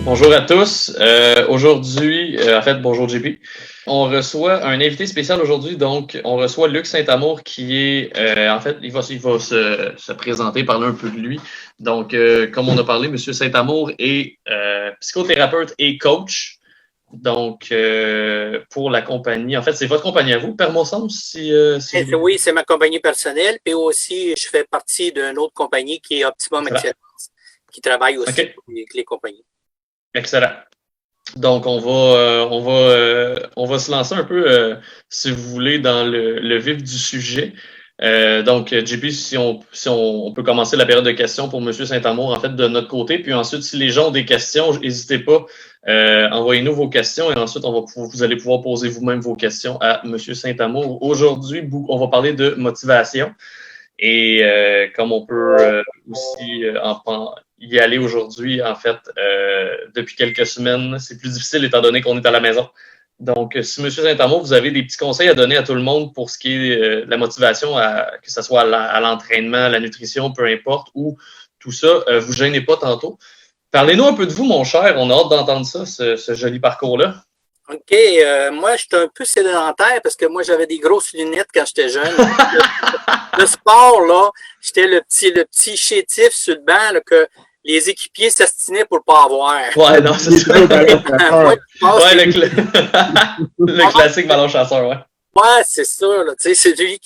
Bonjour à tous. Aujourd'hui, bonjour JP. On reçoit un invité spécial aujourd'hui, donc on reçoit Luc Saint-Amour qui est, il va se présenter, parler un peu de lui. Donc, comme on a parlé, Monsieur Saint-Amour est psychothérapeute et coach. Donc, pour la compagnie, en fait, c'est votre compagnie à vous, Permosens, Oui, c'est ma compagnie personnelle. Puis aussi, je fais partie d'une autre compagnie qui est Optimum Excellence, qui travaille aussi avec les compagnies. Excellent. Donc, on va se lancer un peu, si vous voulez, dans le vif du sujet. Donc, JP, si on peut commencer la période de questions pour M. Saint-Amour, en fait, de notre côté. Puis ensuite, si les gens ont des questions, n'hésitez pas, envoyez-nous vos questions et ensuite, vous allez pouvoir poser vous-même vos questions à M. Saint-Amour. Aujourd'hui, on va parler de motivation. Et comme on peut aussi y aller aujourd'hui, en fait, depuis quelques semaines, c'est plus difficile étant donné qu'on est à la maison. Donc, si M. Saint-Amour, vous avez des petits conseils à donner à tout le monde pour ce qui est la motivation, que ce soit à l'entraînement, à la nutrition, peu importe, ou tout ça, vous gênez pas tantôt. Parlez-nous un peu de vous, mon cher. On a hâte d'entendre ça, ce joli parcours-là. OK. Moi, j'étais un peu sédentaire parce que moi, j'avais des grosses lunettes quand j'étais jeune. Le sport, là, j'étais le petit chétif sur le banc là, que les équipiers s'astinaient pour ne pas avoir. Ouais, non, c'est ça. Le classique ballon chasseur, ouais. Ouais, c'est ça. C'est celui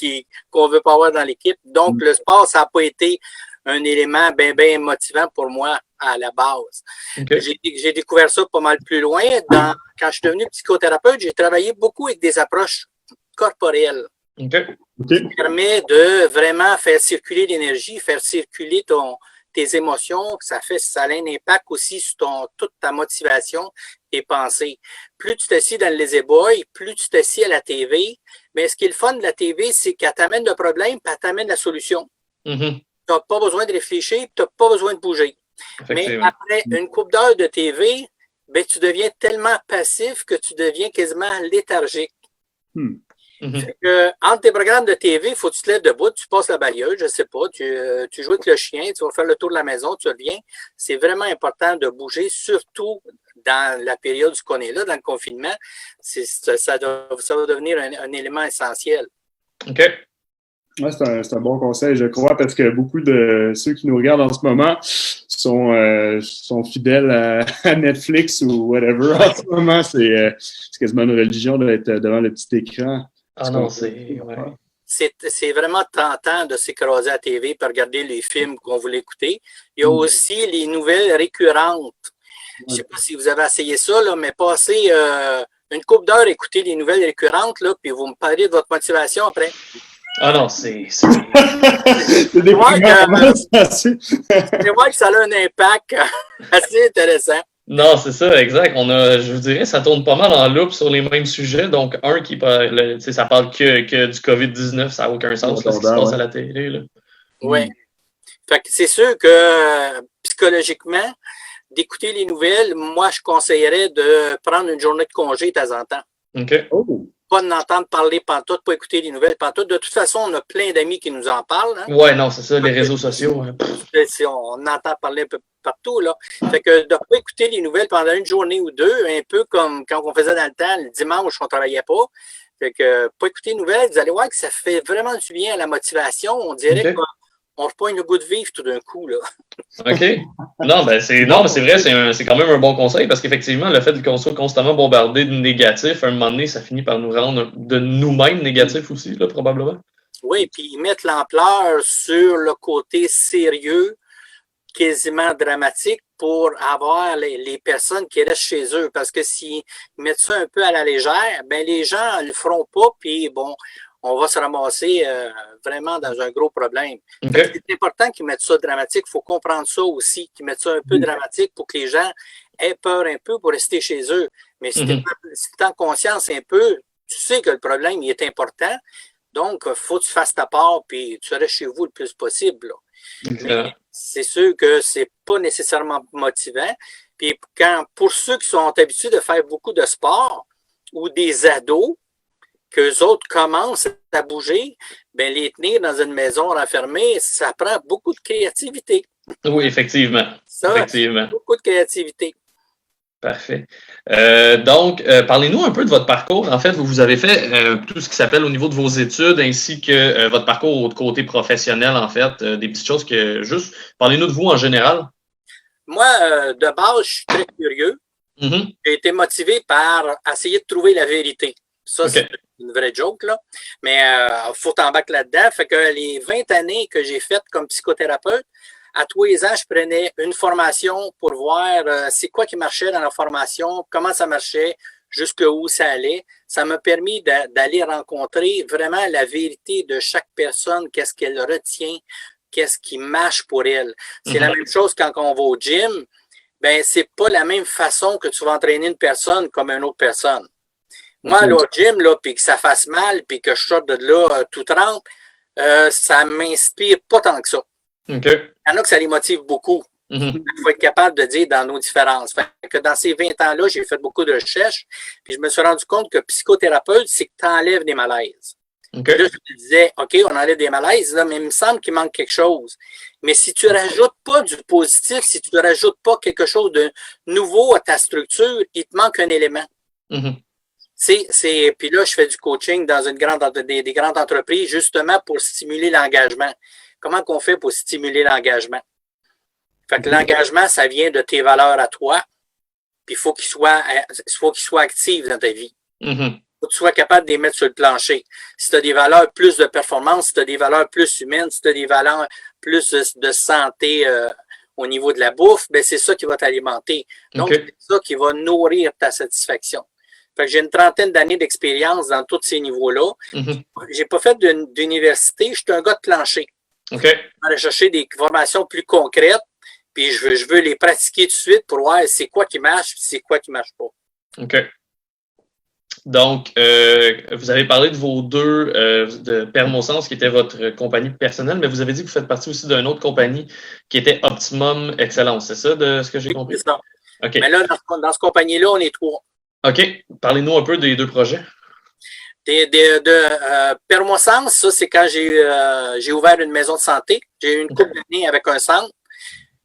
qu'on veut pas avoir dans l'équipe. Donc, le sport, ça n'a pas été un élément bien motivant pour moi à la base. Okay. J'ai découvert ça pas mal plus loin. Quand je suis devenu psychothérapeute, j'ai travaillé beaucoup avec des approches corporelles. Okay. Qui permet de vraiment faire circuler l'énergie, faire circuler tes émotions. Ça a un impact aussi sur toute ta motivation, tes pensées. Plus tu t'assis dans le lazy boy, plus tu t'assis à la TV. Mais ce qui est le fun de la TV, c'est qu'elle t'amène le problème, puis elle t'amène la solution. Mm-hmm. Tu n'as pas besoin de réfléchir, tu n'as pas besoin de bouger. Mais après une couple d'heures de TV, ben, tu deviens tellement passif que tu deviens quasiment léthargique. Fait que, entre tes programmes de TV, il faut que tu te lèves debout, tu passes la balayeuse, je sais pas, tu joues avec le chien, tu vas faire le tour de la maison, tu reviens. C'est vraiment important de bouger, surtout dans la période qu'on est là, dans le confinement. Ça va devenir un élément essentiel. OK. Ouais, c'est un bon conseil, je crois, parce que beaucoup de ceux qui nous regardent en ce moment sont fidèles à Netflix ou whatever. En ce moment, c'est quasiment une religion d'être devant le petit écran. Ah non, c'est... Ouais. C'est vraiment tentant de s'écraser à la TV pour regarder les films qu'on voulait écouter. Il y a aussi les nouvelles récurrentes. Je ne sais pas si vous avez essayé ça, là, mais passer une couple d'heures à écouter les nouvelles récurrentes, là, puis vous me parlez de votre motivation après. Ah non, c'est des vrai que ça a un impact assez intéressant. Non, c'est ça, exact. Je vous dirais, ça tourne pas mal en loupe sur les mêmes sujets. Donc, ça parle que du COVID-19, ça n'a aucun sens, là, ce qui se passe à la télé. Là. Oui. Fait que c'est sûr que psychologiquement, d'écouter les nouvelles, moi, je conseillerais de prendre une journée de congé de temps en temps. OK. Oh. Pas d'entendre parler pantoute, pas écouter les nouvelles pantoute. De toute façon, on a plein d'amis qui nous en parlent. Hein? Ouais, non, c'est ça, les réseaux sociaux. On entend parler un peu partout, là. Fait que de ne pas écouter les nouvelles pendant une journée ou deux, un peu comme quand on faisait dans le temps, le dimanche, on ne travaillait pas. Fait que pas écouter les nouvelles, vous allez voir que ça fait vraiment du bien à la motivation. On dirait qu'on reprend le goût de vivre tout d'un coup, là. OK. Non, mais c'est vrai, c'est quand même un bon conseil parce qu'effectivement, le fait qu'on soit constamment bombardé de négatifs, à un moment donné, ça finit par nous rendre de nous-mêmes négatifs aussi, là, probablement. Oui, puis ils mettent l'ampleur sur le côté sérieux, quasiment dramatique pour avoir les personnes qui restent chez eux. Parce que s'ils mettent ça un peu à la légère, ben les gens ne le feront pas, puis bon, on va se ramasser vraiment dans un gros problème. Okay. C'est important qu'ils mettent ça dramatique. Il faut comprendre ça aussi, qu'ils mettent ça un peu dramatique pour que les gens aient peur un peu pour rester chez eux. Mais si tu en conscience un peu, tu sais que le problème il est important. Donc, il faut que tu fasses ta part puis tu restes chez vous le plus possible. Mais c'est sûr que c'est pas nécessairement motivant. Puis pour ceux qui sont habitués de faire beaucoup de sport ou des ados, qu'eux autres commencent à bouger, ben les tenir dans une maison renfermée, ça prend beaucoup de créativité. Oui, effectivement. Ça, effectivement. Beaucoup de créativité. Parfait. Donc, parlez-nous un peu de votre parcours. En fait, vous avez fait tout ce qui s'appelle au niveau de vos études, ainsi que votre parcours au côté professionnel, en fait, des petites choses que juste. Parlez-nous de vous en général. Moi, de base, je suis très curieux. Mm-hmm. J'ai été motivé par essayer de trouver la vérité. Ça, Okay. C'est une vraie joke, là. Mais faut t'embarquer là-dedans. Fait que les 20 années que j'ai faites comme psychothérapeute, à tous les ans, je prenais une formation pour voir c'est quoi qui marchait dans la formation, comment ça marchait, jusqu'où ça allait. Ça m'a permis d'aller rencontrer vraiment la vérité de chaque personne, qu'est-ce qu'elle retient, qu'est-ce qui marche pour elle. C'est la même chose quand on va au gym. Ben, c'est pas la même façon que tu vas entraîner une personne comme une autre personne. Moi, là, au gym, là, puis que ça fasse mal, puis que je sorte de là tout trempe, ça m'inspire pas tant que ça. Okay. Il y en a que ça les motive beaucoup. Il faut être capable de dire dans nos différences. Fait que dans ces 20 ans-là, j'ai fait beaucoup de recherches, puis je me suis rendu compte que psychothérapeute, c'est que tu enlèves des malaises. Okay. Là, je me disais, OK, on enlève des malaises, là, mais il me semble qu'il manque quelque chose. Mais si tu rajoutes pas du positif, si tu ne rajoutes pas quelque chose de nouveau à ta structure, il te manque un élément. Puis là, je fais du coaching dans des grandes entreprises, justement pour stimuler l'engagement. Comment qu'on fait pour stimuler l'engagement? Fait que l'engagement, ça vient de tes valeurs à toi, puis il faut qu'il soit actif dans ta vie. Faut que tu sois capable de les mettre sur le plancher. Si tu as des valeurs plus de performance, si tu as des valeurs plus humaines, si tu as des valeurs plus de santé au niveau de la bouffe, ben c'est ça qui va t'alimenter. Donc, c'est ça qui va nourrir ta satisfaction. Fait que j'ai une trentaine d'années d'expérience dans tous ces niveaux-là. J'ai pas fait d'université, je suis un gars de plancher. Okay. Je vais chercher des formations plus concrètes, puis je veux les pratiquer tout de suite pour voir c'est quoi qui marche, c'est quoi qui marche pas. OK. Donc, vous avez parlé de vos deux, de Permosens, qui était votre compagnie personnelle, mais vous avez dit que vous faites partie aussi d'une autre compagnie qui était Optimum Excellence. C'est ça, de ce que j'ai compris? C'est ça. Okay. Mais là, dans cette compagnie-là, on est 3. OK. Parlez-nous un peu des deux projets. Permosens, ça, c'est quand j'ai ouvert une maison de santé. J'ai eu une couple d'années avec un centre.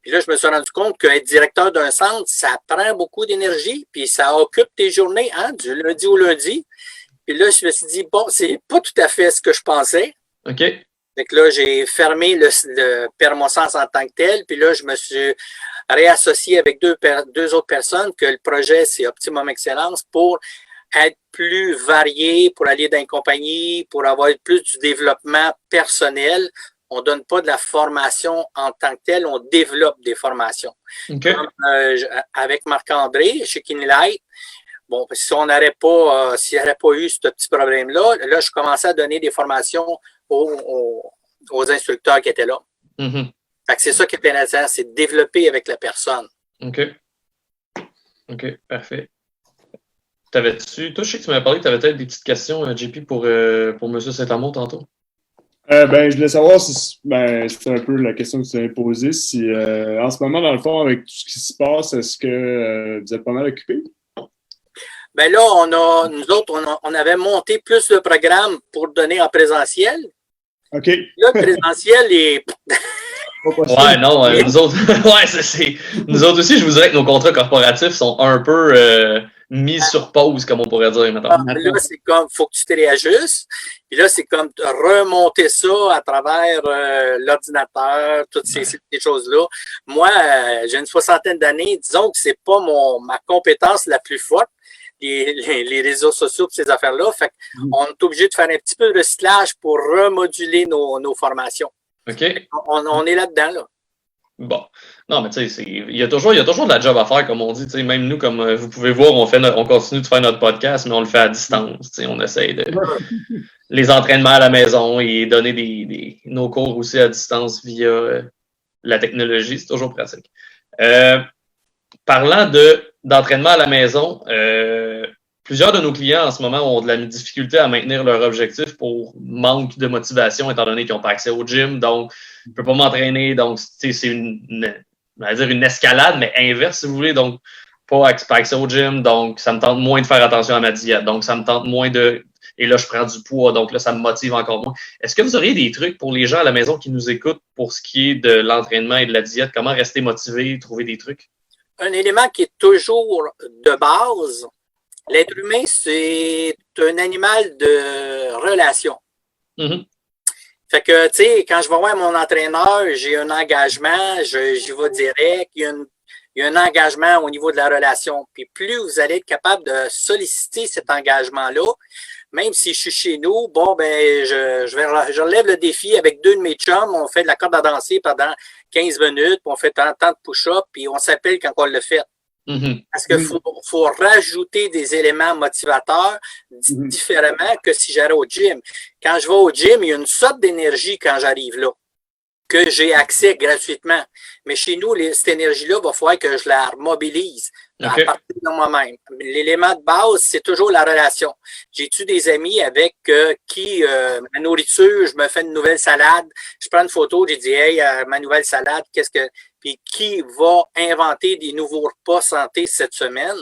Puis là, je me suis rendu compte qu'être directeur d'un centre, ça prend beaucoup d'énergie, puis ça occupe tes journées, hein, du lundi au lundi. Puis là, je me suis dit, bon, c'est pas tout à fait ce que je pensais. OK. Fait que là, j'ai fermé le Permosens en tant que tel, puis là, je me suis réassocié avec deux autres personnes, que le projet, c'est Optimum Excellence, pour être plus varié, pour aller dans une compagnie, pour avoir plus du développement personnel. On donne pas de la formation en tant que telle, on développe des formations. Okay. Comme, avec Marc-André, chez Kinilight, bon, si on n'aurait pas, s'il n'y aurait pas eu ce petit problème-là, là, je commençais à donner des formations aux instructeurs qui étaient là. Fait que c'est ça qui est intéressant, c'est de développer avec la personne. OK. OK, parfait. Toi, je sais que tu m'avais parlé que tu avais peut-être des petites questions, JP, pour M. Saint-Amour tantôt. Je voulais savoir si c'est un peu la question que tu avais posée. Si en ce moment, dans le fond, avec tout ce qui se passe, est-ce que vous êtes pas mal occupé? Ben là, nous autres, on avait monté plus de programmes pour donner en présentiel. OK. Là, le présentiel est. Ouais, non, nous autres, nous autres aussi, je vous dirais que nos contrats corporatifs sont un peu mis sur pause, comme on pourrait dire maintenant. Là, c'est comme, faut que tu te réajustes. Puis là, c'est comme remonter ça à travers l'ordinateur, toutes ces choses-là. Moi, j'ai une 60aine d'années. Disons que c'est pas ma compétence la plus forte, les réseaux sociaux et ces affaires-là. Fait qu'on est obligé de faire un petit peu de recyclage pour remoduler nos formations. OK. On est là-dedans, là. Bon. Non, mais tu sais, il y a toujours de la job à faire, comme on dit. Tu sais, même nous, comme vous pouvez voir, on continue de faire notre podcast, mais on le fait à distance. Tu sais, on essaye de les entraînements à la maison et donner nos cours aussi à distance via la technologie. C'est toujours pratique. Parlant d'entraînement à la maison, plusieurs de nos clients en ce moment ont de la difficulté à maintenir leur objectif pour manque de motivation, étant donné qu'ils n'ont pas accès au gym. Donc, je ne peux pas m'entraîner. Donc, c'est on va dire une escalade, mais inverse, si vous voulez. Donc, pas accès au gym. Donc, ça me tente moins de faire attention à ma diète. Donc, ça me tente moins et là, je prends du poids. Donc, là, ça me motive encore moins. Est-ce que vous auriez des trucs pour les gens à la maison qui nous écoutent pour ce qui est de l'entraînement et de la diète? Comment rester motivé, trouver des trucs? un élément qui est toujours de base. L'être humain, c'est un animal de relation. Mhm. Fait que, tu sais, quand je vais voir mon entraîneur, j'ai un engagement, j'y vais direct, il y a un engagement au niveau de la relation. Puis plus vous allez être capable de solliciter cet engagement-là, même si je suis chez nous, bon, ben, je relève le défi avec 2 de mes chums, on fait de la corde à danser pendant 15 minutes, puis on fait tant de push-ups, puis on s'appelle quand on le fait. Mhm. Parce qu'il faut rajouter des éléments motivateurs différemment que si j'allais au gym. Quand je vais au gym, il y a une sorte d'énergie quand j'arrive là, que j'ai accès gratuitement. Mais chez nous, cette énergie-là, il va falloir que je la mobilise à partir de moi-même. L'élément de base, c'est toujours la relation. J'ai-tu des amis avec qui, ma nourriture, je me fais une nouvelle salade, je prends une photo, j'ai dit, hey, ma nouvelle salade, puis qui va inventer des nouveaux repas santé cette semaine?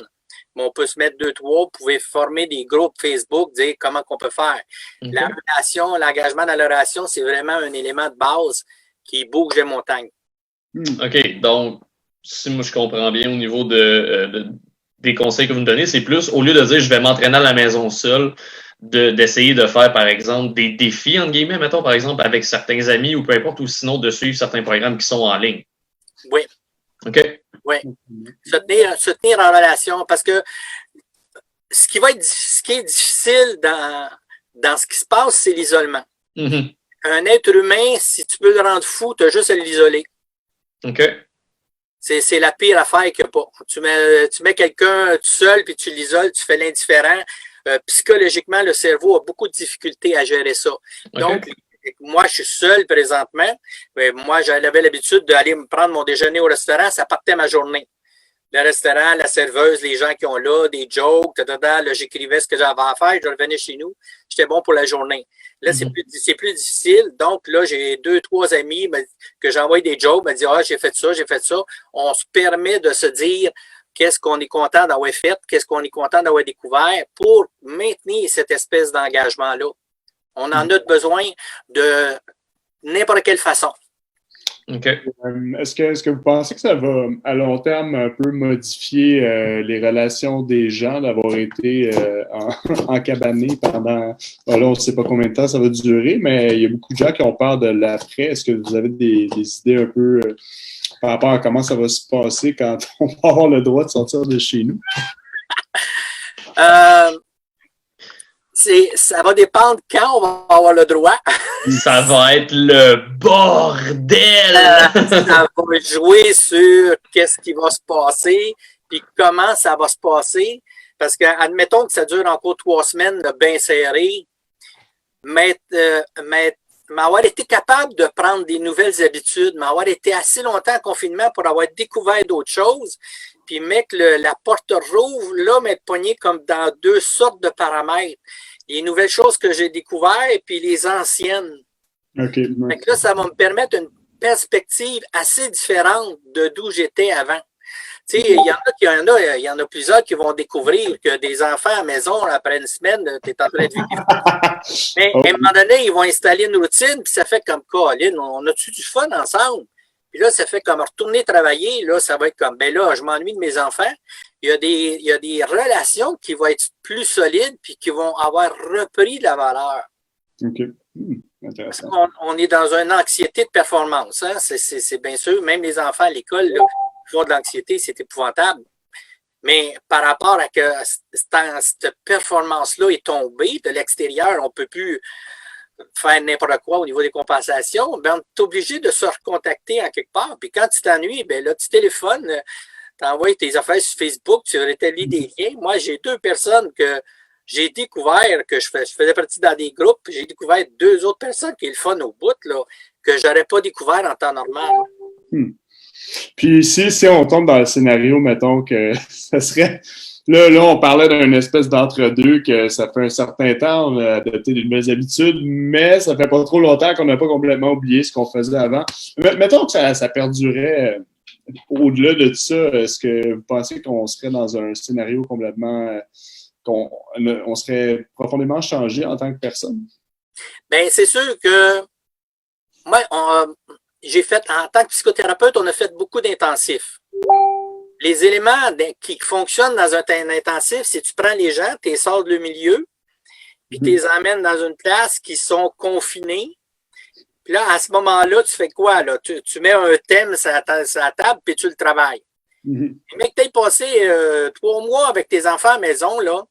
On peut se mettre 2, 3, vous pouvez former des groupes Facebook, dire comment qu'on peut faire. La relation, l'engagement dans la relation, c'est vraiment un élément de base qui bouge les montagnes. OK. Donc, si moi je comprends bien au niveau des conseils que vous me donnez, c'est plus, au lieu de dire je vais m'entraîner à la maison seul, d'essayer de faire, par exemple, des défis, entre guillemets, mettons, par exemple, avec certains amis ou peu importe, ou sinon de suivre certains programmes qui sont en ligne. Oui. OK. Oui. Se tenir en relation, parce que ce qui est difficile dans ce qui se passe, c'est l'isolement. Mm-hmm. Un être humain, si tu veux le rendre fou, tu as juste à l'isoler. OK. C'est la pire affaire qu'il n'y a pas. Tu mets quelqu'un tout seul, puis tu l'isoles, tu fais l'indifférent. Psychologiquement, le cerveau a beaucoup de difficultés à gérer ça. Okay. Donc, moi, je suis seul présentement. Mais moi, j'avais l'habitude d'aller me prendre mon déjeuner au restaurant. Ça partait ma journée. Le restaurant, la serveuse, les gens qui ont là, des jokes, là, j'écrivais ce que j'avais à faire, je revenais chez nous. J'étais bon pour la journée. Là, c'est plus difficile. Donc, là, j'ai 2, 3 amis que j'envoie des jokes, me disent, ah, j'ai fait ça, j'ai fait ça. On se permet de se dire qu'est-ce qu'on est content d'avoir fait, qu'est-ce qu'on est content d'avoir découvert pour maintenir cette espèce d'engagement-là. On en a besoin de n'importe quelle façon. Okay. Est-ce que vous pensez que ça va, à long terme, un peu modifier les relations des gens d'avoir été encabanés pendant... Là, on ne sait pas combien de temps ça va durer, mais il y a beaucoup de gens qui ont peur de l'après. Est-ce que vous avez des idées un peu par rapport à comment ça va se passer quand on va avoir le droit de sortir de chez nous? Ça va dépendre quand on va avoir le droit. Ça va être le bordel! Ça va jouer sur qu'est-ce qui va se passer, puis comment ça va se passer. Parce que, admettons que ça dure encore 3 semaines, bien serré, mais m'avoir été capable de prendre des nouvelles habitudes, m'avoir été assez longtemps en confinement pour avoir découvert d'autres choses, puis mettre la porte rouvre, là, m'être pogné comme dans 2 sortes de paramètres. Les nouvelles choses que j'ai découvertes, puis les anciennes. Okay. Fait que là, ça va me permettre une perspective assez différente de d'où j'étais avant. Tu sais, il y en a plusieurs qui vont découvrir que des enfants à la maison, après une semaine, tu es en train de vivre. Mais à un moment donné, ils vont installer une routine, puis ça fait comme, Colin, on a-tu du fun ensemble? Puis là, ça fait comme retourner travailler, là, ça va être comme, ben là, je m'ennuie de mes enfants. Il y a des relations qui vont être plus solides, puis qui vont avoir repris de la valeur. OK. Intéressant. On est dans une anxiété de performance, hein? C'est bien sûr, même les enfants à l'école, là, font de l'anxiété, c'est épouvantable. Mais par rapport à que cette performance-là est tombée de l'extérieur, on ne peut plus faire n'importe quoi au niveau des compensations, ben, on est obligé de se recontacter en quelque part. Puis quand tu t'ennuies, ben là, tu téléphones, tu envoies tes affaires sur Facebook, tu rétablis des liens. Moi, j'ai 2 personnes que j'ai découvert, que je faisais partie dans des groupes, j'ai découvert 2 autres personnes qui est le fun au bout, là, que je n'aurais pas découvert en temps normal. Puis si on tombe dans le scénario, mettons que ça serait... Là, on parlait d'une espèce d'entre-deux que ça fait un certain temps, on a adopté de nouvelles habitudes, mais ça fait pas trop longtemps qu'on n'a pas complètement oublié ce qu'on faisait avant. Mettons que ça perdurait au-delà de ça. Est-ce que vous pensez qu'on serait dans un scénario complètement... qu'on serait profondément changé en tant que personne? Bien, c'est sûr que moi, j'ai fait, en tant que psychothérapeute, on a fait beaucoup d'intensifs. les éléments qui fonctionnent dans un intensif, c'est tu prends les gens, tu les sors de le milieu, puis tu les emmènes dans une place qui sont confinés. Puis là, à ce moment-là, tu fais quoi? Là? Tu mets un thème sur la table, puis tu le travailles. Mais que tu aies passé 3 mois avec tes enfants à la maison, là,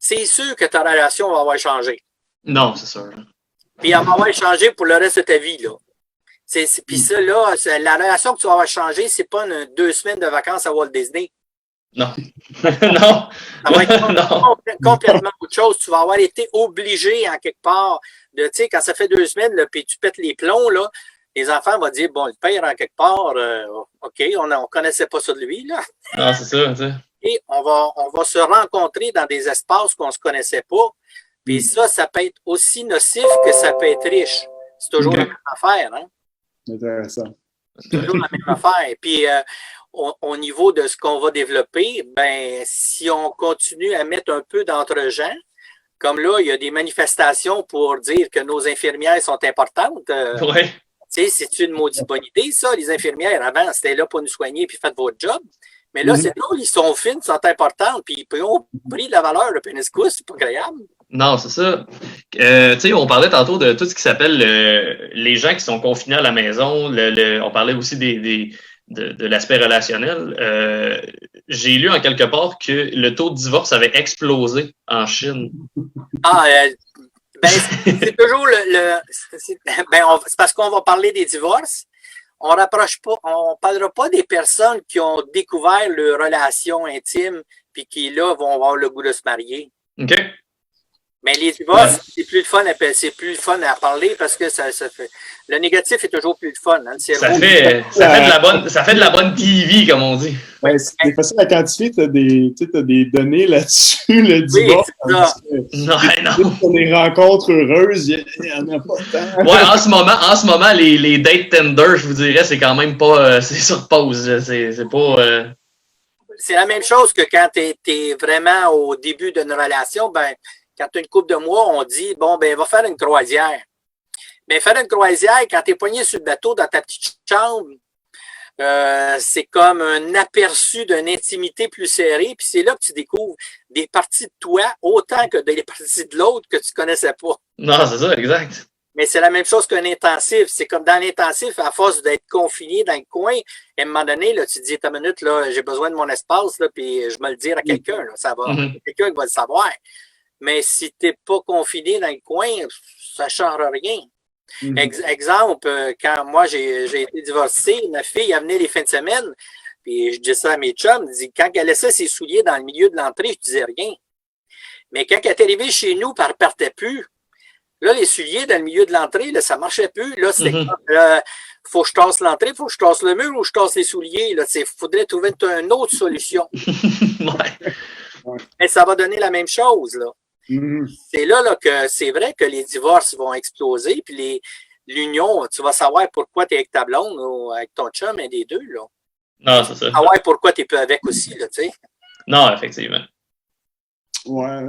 c'est sûr que ta relation va avoir changé. Non, c'est sûr. Puis elle va avoir changé pour le reste de ta vie, là. Puis ça, là, la relation que tu vas avoir changé, c'est pas 2 semaines de vacances à Walt Disney. Non. Non. Ça va être Non. complètement autre chose. Tu vas avoir été obligé, en quelque part, de, tu sais, quand ça fait 2 semaines, là, puis tu pètes les plombs, là, les enfants vont dire, bon, le père, en quelque part, OK, on connaissait pas ça de lui, là. Non, c'est ça, tu sais. Et on va se rencontrer dans des espaces qu'on se connaissait pas. Puis ça peut être aussi nocif que ça peut être riche. C'est toujours la même affaire, hein? Intéressant. C'est toujours la même affaire. Puis, au niveau de ce qu'on va développer, ben, si on continue à mettre un peu d'entre-gens, comme là, il y a des manifestations pour dire que nos infirmières sont importantes. Oui. Tu sais, c'est une maudite bonne idée, ça. Les infirmières, avant, c'était là pour nous soigner puis faites votre job. Mais là, c'est drôle, ils sont fines, sont importantes, puis ils ont pris de la valeur, le péniscus, c'est pas agréable. Non, c'est ça. Tu sais, on parlait tantôt de tout ce qui s'appelle les gens qui sont confinés à la maison. On parlait aussi de l'aspect relationnel. J'ai lu en quelque part que le taux de divorce avait explosé en Chine. Ben, c'est toujours c'est parce qu'on va parler des divorces. On parlera pas des personnes qui ont découvert leur relation intime puis qui, là, vont avoir le goût de se marier. OK. Mais les divorces, c'est plus le fun à parler parce que ça fait. Le négatif est toujours plus le fun. Hein, ça fait de la bonne TV, comme on dit. Ouais, c'est facile à quantifier, tu as des données là-dessus, le divorce. Oui, c'est ça. Non. Les rencontres heureuses, il n'y en a pas tant. Ouais, en ce moment, les dates Tinder, je vous dirais, c'est quand même pas. C'est sur pause. C'est pas. C'est la même chose que quand tu es vraiment au début d'une relation, ben. Quand tu as une couple de mois, on dit, bon, ben, va faire une croisière. Mais faire une croisière, quand tu es poigné sur le bateau dans ta petite chambre, c'est comme un aperçu d'une intimité plus serrée. Puis c'est là que tu découvres des parties de toi autant que des parties de l'autre que tu connaissais pas. Non, c'est ça, exact. Mais c'est la même chose qu'un intensif. C'est comme dans l'intensif, à force d'être confiné dans le coin, à un moment donné, là, tu te dis, ta minute, là, j'ai besoin de mon espace, là, puis je me le dire à quelqu'un. Là, ça va, quelqu'un qui va le savoir. Mais si tu n'es pas confiné dans le coin, ça ne change rien. Exemple, quand moi j'ai été divorcé, ma fille elle venait les fins de semaine, puis je dis ça à mes chums, quand elle laissait ses souliers dans le milieu de l'entrée, je disais rien. Mais quand elle est arrivée chez nous, elle ne repartait plus. Là, les souliers dans le milieu de l'entrée, là, ça ne marchait plus. Là, c'était faut que je tasse l'entrée, faut que je tasse le mur ou je tasse les souliers. Il faudrait trouver une autre solution. Et ça va donner la même chose, là. C'est là que c'est vrai que les divorces vont exploser, puis l'union, tu vas savoir pourquoi tu es avec ta blonde ou avec ton chum, un des deux, là. Non, c'est ça. Savoir pourquoi tu n'es plus avec aussi, là, tu sais. Non, effectivement. Ouais.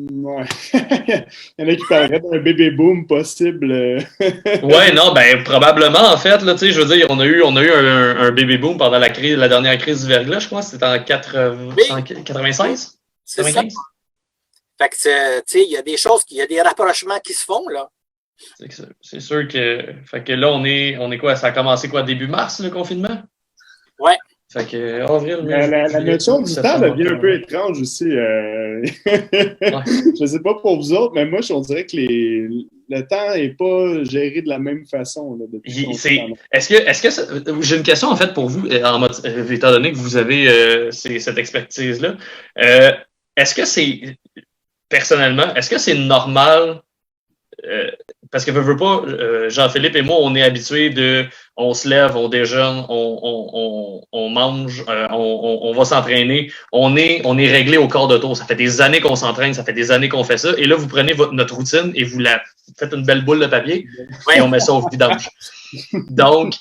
Il y en a qui parleraient d'un bébé boom possible. Ouais, non, ben probablement en fait, là, tu sais, je veux dire, on a eu un bébé boom pendant la dernière crise du verglas, je crois, c'était en 96? C'est 95? Ça. Fait que, tu sais, il y a des choses, il y a des rapprochements qui se font, là. C'est sûr que, fait que là, on est quoi? Ça a commencé quoi, début mars, le confinement? Ouais. Fait que, avril, la notion du temps devient un peu étrange aussi. Je sais pas pour vous autres, mais moi, on dirait que le temps n'est pas géré de la même façon, là, depuis Est-ce que j'ai une question, en fait, pour vous, étant donné que vous avez cette expertise-là. Est-ce que c'est, personnellement, est-ce que c'est normal, parce que veux pas, Jean-Philippe et moi, on est habitués on se lève, on déjeune, on mange, on va s'entraîner, on est réglé au quart de tour. Ça fait des années qu'on s'entraîne, ça fait des années qu'on fait ça, et là, vous prenez notre routine et vous la faites une belle boule de papier et on met ça au vidange. Donc,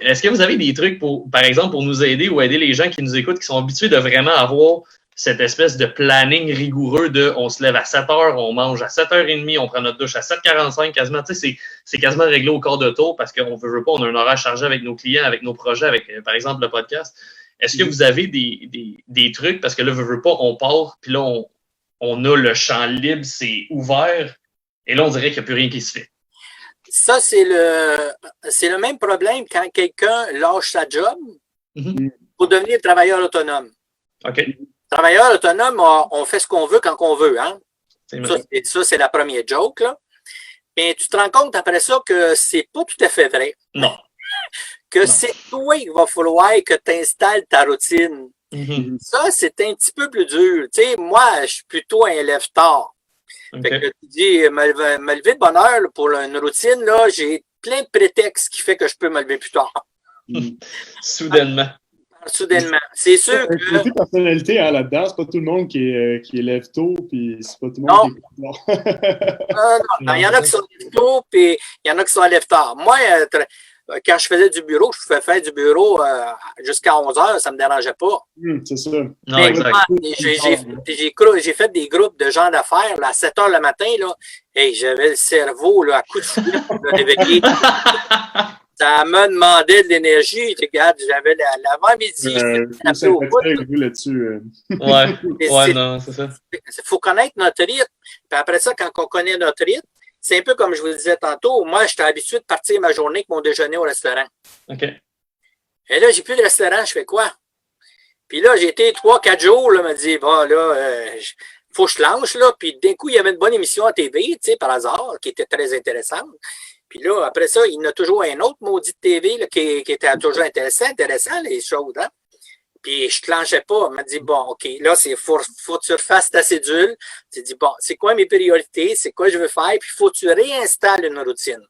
est-ce que vous avez des trucs par exemple, pour nous aider ou aider les gens qui nous écoutent, qui sont habitués de vraiment avoir cette espèce de planning rigoureux on se lève à 7 heures, on mange à 7h30, on prend notre douche à 7h45 quasiment. Tu sais, c'est quasiment réglé au quart de tour parce qu'on veut pas, on a un horaire chargé avec nos clients, avec nos projets, avec, par exemple, le podcast. Est-ce que vous avez des trucs, parce que là, veux pas, on part, puis là, on a le champ libre, c'est ouvert, et là, on dirait qu'il n'y a plus rien qui se fait. Ça, c'est le même problème quand quelqu'un lâche sa job pour devenir travailleur autonome. OK. Travailleur autonome, on fait ce qu'on veut quand on veut. Hein? Ça, c'est la première joke. Là. Mais tu te rends compte après ça que c'est pas tout à fait vrai. Non. Que c'est toi qu'il va falloir que tu installes ta routine. Ça, c'est un petit peu plus dur. Tu sais, moi, je suis plutôt un lève-tard. Fait que tu dis, me lever de bonne heure là, pour une routine, là, j'ai plein de prétextes qui fait que je peux me lever plus tard. Soudainement. C'est sûr que. Il y a une personnalité là-dedans, c'est pas tout le monde qui est lève tôt, puis c'est pas tout le monde qui est non, il y en a qui sont lève tôt, puis il y en a qui sont lève tard. Moi, quand je faisais du bureau, je pouvais faire du bureau jusqu'à 11h, ça me dérangeait pas. C'est ça. Non, exact. J'ai fait des groupes de gens d'affaires là, à 7h le matin, là, et j'avais le cerveau là, à coups de fouet pour me réveiller. Ça me demandait de l'énergie. Regarde, j'avais l'avant-midi. là-dessus. Non, c'est ça. Il faut connaître notre rythme. Puis après ça, quand on connaît notre rythme, c'est un peu comme je vous le disais tantôt. Moi, j'étais habitué de partir ma journée avec mon déjeuner au restaurant. OK. Et là, j'ai plus de restaurant, je fais quoi? Puis là, j'ai été 3-4 jours, là, me dit, bon, là, faut que je lance, là. Puis d'un coup, il y avait une bonne émission à TV, tu sais, par hasard, qui était très intéressante. Puis là, après ça, il y en a toujours un autre maudit de TV là, qui était toujours intéressant les choses. Hein? Puis je ne clenchais pas. Il m'a dit, bon, OK, là, faut que tu refasses ta cédule. Tu dis, bon, c'est quoi mes priorités? C'est quoi je veux faire? Puis il faut que tu réinstalles une routine.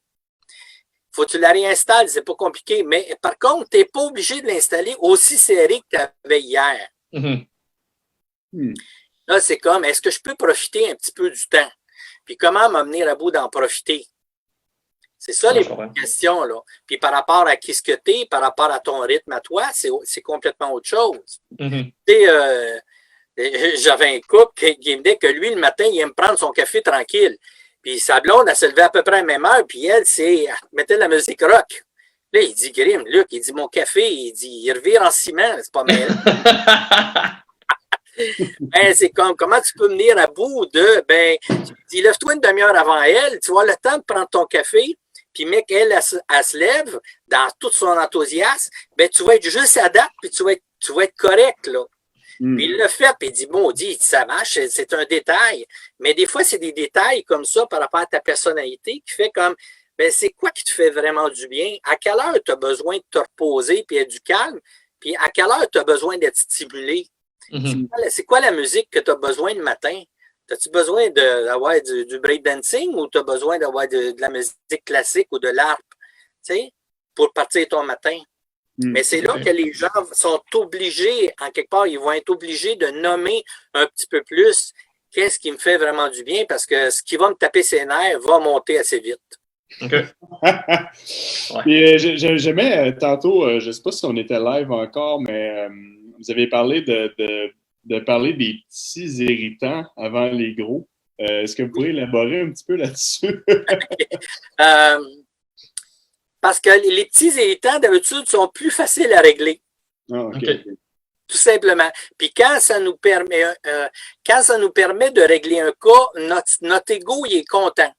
Faut que tu la réinstalles, c'est pas compliqué. Mais par contre, tu n'es pas obligé de l'installer aussi serré que tu avais hier. Là, c'est comme, est-ce que je peux profiter un petit peu du temps? Puis comment m'amener à bout d'en profiter? C'est ça les questions, là. Puis par rapport à qui ce que tu es, par rapport à ton rythme à toi, c'est complètement autre chose. Tu sais, j'avais un couple qui me disait que lui, le matin, il aime prendre son café tranquille. Puis sa blonde, elle se levait à peu près à la même heure, puis elle mettait de la musique rock. Là, il dit, Grim, Luc, il dit, mon café, il revire en ciment, c'est pas mal. Ben, c'est comme, comment tu peux venir à bout de, dis, lève-toi une demi-heure avant elle, tu vas le temps de prendre ton café, puis mec, elle se lève dans tout son enthousiasme, tu vas être juste à date, puis tu vas être correct, là. Puis il le fait, puis il dit, bon, ça marche, c'est un détail. Mais des fois, c'est des détails comme ça par rapport à ta personnalité qui fait comme, c'est quoi qui te fait vraiment du bien? À quelle heure tu as besoin de te reposer puis être du calme? Puis à quelle heure tu as besoin d'être stimulé? C'est quoi la musique que tu as besoin le matin? As-tu besoin d'avoir du breakdancing ou tu as besoin d'avoir de la musique classique ou de l'harpe, tu sais, pour partir ton matin? Mais c'est là que les gens sont obligés, en quelque part, ils vont être obligés de nommer un petit peu plus qu'est-ce qui me fait vraiment du bien parce que ce qui va me taper ses nerfs va monter assez vite. OK. Et j'aimais tantôt, je ne sais pas si on était live encore, mais vous avez parlé de parler des petits irritants avant les gros. Est-ce que vous pourriez élaborer un petit peu là-dessus? Parce que les petits irritants, d'habitude, sont plus faciles à régler. Okay. Tout simplement. Puis quand ça nous permet de régler un cas, notre ego, il est content.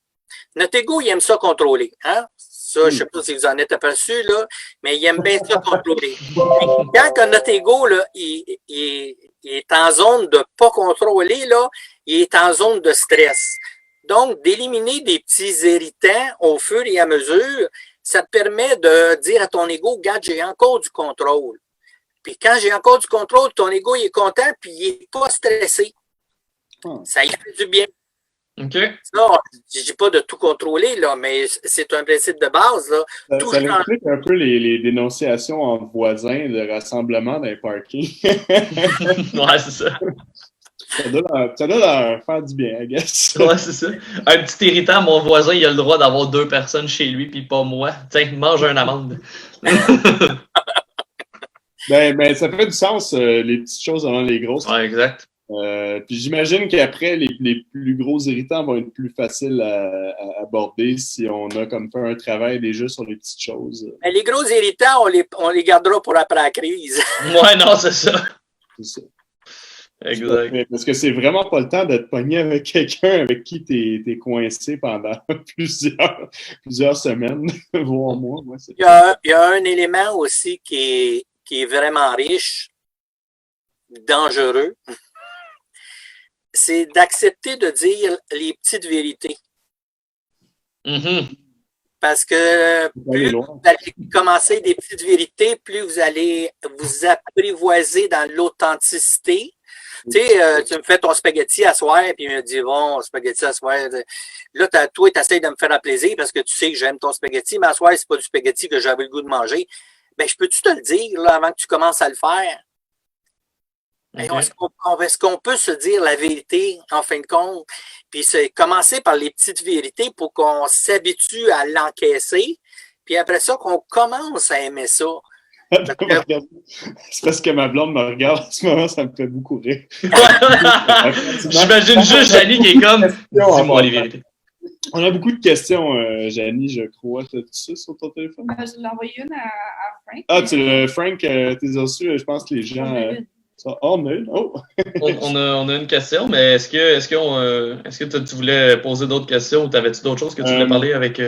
Notre ego, il aime ça contrôler. Hein? Ça, je ne sais pas si vous en êtes aperçu, là, mais il aime bien ça contrôler. Puis, quand notre ego, là, il est en zone de pas contrôler, là, il est en zone de stress. Donc, d'éliminer des petits irritants au fur et à mesure, ça te permet de dire à ton ego, regarde, j'ai encore du contrôle. Puis quand j'ai encore du contrôle, ton ego il est content puis il n'est pas stressé. Ça y fait du bien. OK. Ça, je ne dis pas de tout contrôler, là, mais c'est un principe de base. Là. Ça explique un peu les dénonciations entre voisins de rassemblement dans les parkings. Ouais, c'est ça. Ça doit leur faire du bien, I guess. Ouais, c'est ça. Un petit irritant, mon voisin, il a le droit d'avoir 2 personnes chez lui, puis pas moi. Tiens, mange une amende. Ben, ça fait du sens, les petites choses avant les grosses. Ouais, exact. Puis j'imagine qu'après, les plus gros irritants vont être plus faciles à aborder si on a comme fait un travail déjà sur les petites choses. Mais les gros irritants, on les gardera pour après la crise. Ouais, non, c'est ça. C'est ça. Exact. Parce que c'est vraiment pas le temps de te pogner avec quelqu'un avec qui t'es coincé pendant plusieurs semaines, voire mois. Moi, Il y a un élément aussi qui est vraiment riche, dangereux. C'est d'accepter de dire les petites vérités. Parce que plus vous allez commencer des petites vérités, plus vous allez vous apprivoiser dans l'authenticité. Tu sais, tu me fais ton spaghetti à soir, puis il me dit, bon, spaghetti à soir. Là, toi, tu essaies de me faire un plaisir parce que tu sais que j'aime ton spaghetti, mais à soir, c'est pas du spaghetti que j'avais le goût de manger. Ben, je peux-tu te le dire, là, avant que tu commences à le faire? Est-ce qu'on peut se dire la vérité, en fin de compte? Puis c'est commencer par les petites vérités pour qu'on s'habitue à l'encaisser. Puis après ça, qu'on commence à aimer ça. C'est parce que ma blonde me regarde en ce moment, ça me fait beaucoup rire. J'imagine juste Janie qui est comme dis-moi les vérités. On a beaucoup de questions, Janie, je crois. T'as-tu ça sur ton téléphone? Je l'ai envoyé une à Frank. Ah, Frank, t'es reçu, je pense que les gens. On a une question, mais est-ce que tu voulais poser d'autres questions ou t'avais-tu d'autres choses que tu voulais parler avec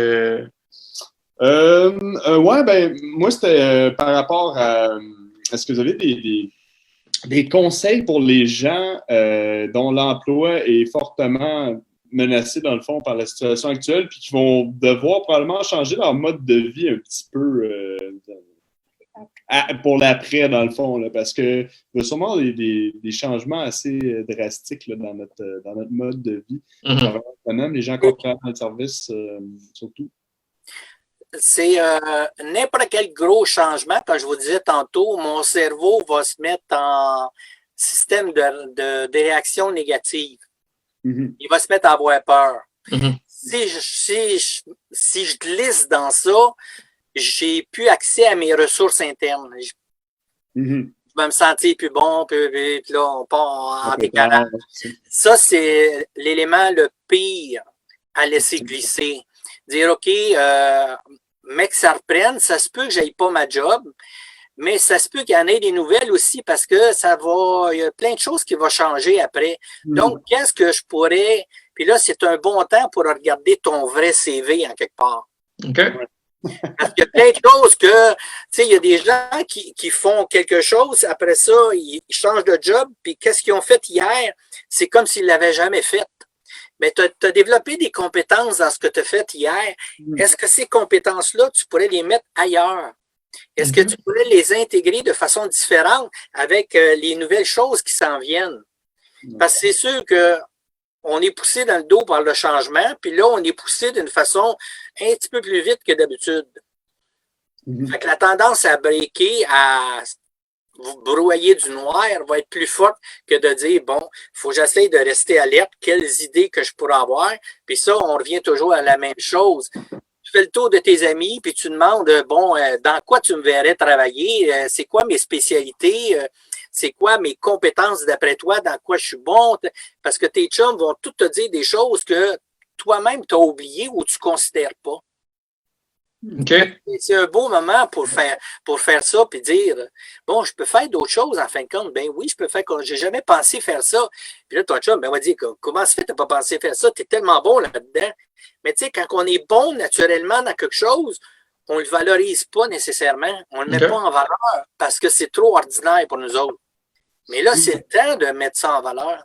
ouais, ben moi c'était par rapport à est-ce que vous avez des conseils pour les gens dont l'emploi est fortement menacé dans le fond par la situation actuelle puis qui vont devoir probablement changer leur mode de vie un petit peu pour l'après, dans le fond, là, parce que il y a sûrement des changements assez drastiques là, dans notre mode de vie. Même les gens qui prennent notre service, surtout. C'est n'importe quel gros changement, comme je vous disais tantôt, mon cerveau va se mettre en système de réaction négative. Il va se mettre à avoir peur. Si je glisse dans ça, j'ai plus accès à mes ressources internes. Je vais me sentir plus bon, puis là, on part en décalage. Ça, c'est l'élément le pire à laisser glisser. Dire, OK, mec, ça reprenne, ça se peut que j'aille pas ma job, mais ça se peut qu'il y en ait des nouvelles aussi parce que il y a plein de choses qui vont changer après. Donc, qu'est-ce que je pourrais... Puis là, c'est un bon temps pour regarder ton vrai CV en quelque part. OK. Parce qu'il y a plein de choses que, tu sais, il y a des gens qui font quelque chose, après ça, ils changent de job, puis qu'est-ce qu'ils ont fait hier? C'est comme s'ils l'avaient jamais fait. Mais tu as développé des compétences dans ce que tu as fait hier. Est-ce que ces compétences-là, tu pourrais les mettre ailleurs? Est-ce que tu pourrais les intégrer de façon différente avec les nouvelles choses qui s'en viennent? Parce que c'est sûr que on est poussé dans le dos par le changement, puis là, on est poussé d'une façon un petit peu plus vite que d'habitude. Fait que la tendance à breaker, à brouiller du noir va être plus forte que de dire, bon, il faut que j'essaie de rester alerte, quelles idées que je pourrais avoir. Puis ça, on revient toujours à la même chose. Tu fais le tour de tes amis, puis tu demandes, bon, dans quoi tu me verrais travailler? C'est quoi mes spécialités? C'est quoi mes compétences d'après toi? Dans quoi je suis bon? Parce que tes chums vont tout te dire des choses que toi-même tu as oubliées ou tu ne considères pas. Okay. C'est un beau moment pour faire ça puis dire bon, je peux faire d'autres choses en fin de compte. Ben oui, je peux faire j'ai jamais pensé faire ça. Puis là, ton chum, ben, on va dire comment ça fait que tu n'as pas pensé faire ça? Tu es tellement bon là-dedans. Mais tu sais, quand on est bon naturellement dans quelque chose, on ne le valorise pas nécessairement. On ne le met pas en valeur parce que c'est trop ordinaire pour nous autres. Mais là, c'est le temps de mettre ça en valeur.